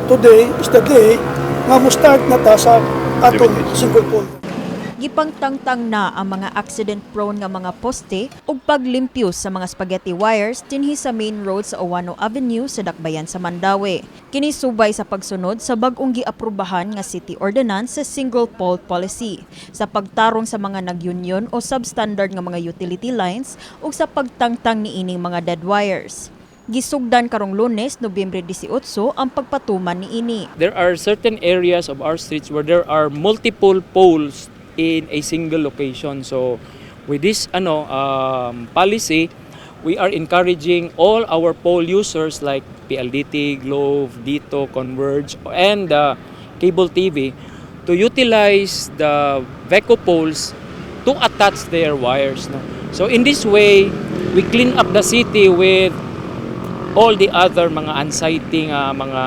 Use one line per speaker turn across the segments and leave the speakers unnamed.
today is the day nga mo start na ta sa atong single pole.
Gipangtangtang na ang mga accident-prone nga mga poste ug paglimpyo sa mga spaghetti wires dinhi sa main road sa Owano Avenue sa Dakbayan sa Mandaue. Kini subay sa pagsunod sa bag-ong giaprubahan nga city ordinance sa single pole policy sa pagtarong sa mga nagyunyon o substandard nga mga utility lines ug sa pagtangtang niining mga dead wires. Gisugdan karong Lunes, Nobyembre 18 ang pagpatuman niini.
There are certain areas of our streets where there are multiple poles in a single location. So with this policy, we are encouraging all our pole users like PLDT, Globe, Dito, Converge, and cable TV to utilize the VECO poles to attach their wires. No? So in this way, we clean up the city with all the other mga unsightly mga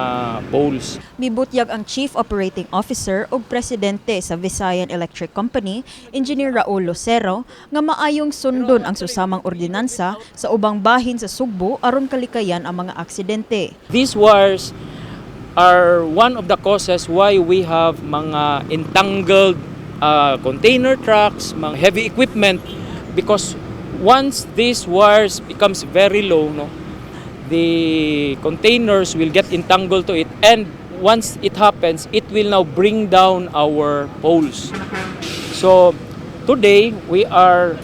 poles.
Mibutyag ang Chief Operating Officer ug Presidente sa Visayan Electric Company, Engineer Raul Lucero, nga maayong sundon ang susamang ordinansa sa ubang bahin sa Sugbo aron kalikayan ang mga aksidente.
These wires are one of the causes why we have mga entangled container trucks, mga heavy equipment, because once these wires becomes very low, no, the containers will get entangled to it, and once it happens, it will now bring down our poles. So today we are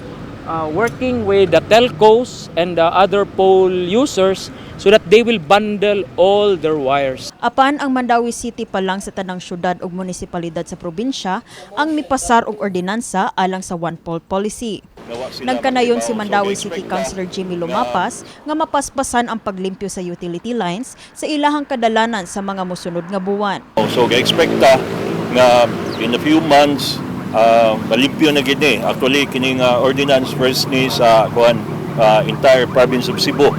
working with the telcos and the other pole users so that they will bundle all their wires.
Apan ang Mandaue City pa lang sa tanang syudad ug munisipalidad sa probinsya ang mipasar og ordinansa alang sa one pole policy. Nagkanayon si Mandaue City Councilor Jimmy Lumapas nga mapaspasan ang paglimpyo sa utility lines sa ilahang kadalanan sa mga mosunod nga buwan.
So ga-expecta nga in a few months malimpyo na gid ni. Actually kining ordinance first ni sa entire province of Sugbo.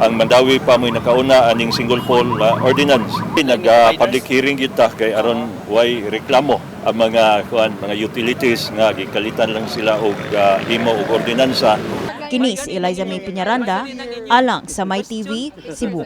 Ang Mandaue pa mo'y nakauna aning single pole ordinance. Nag-public hearing kita kay aron way reklamo ang mga utilities nga gikalitan lang sila og himo og ordinansa.
Kini si Elaiza Peñaranda, alang sa My TV, Cebu.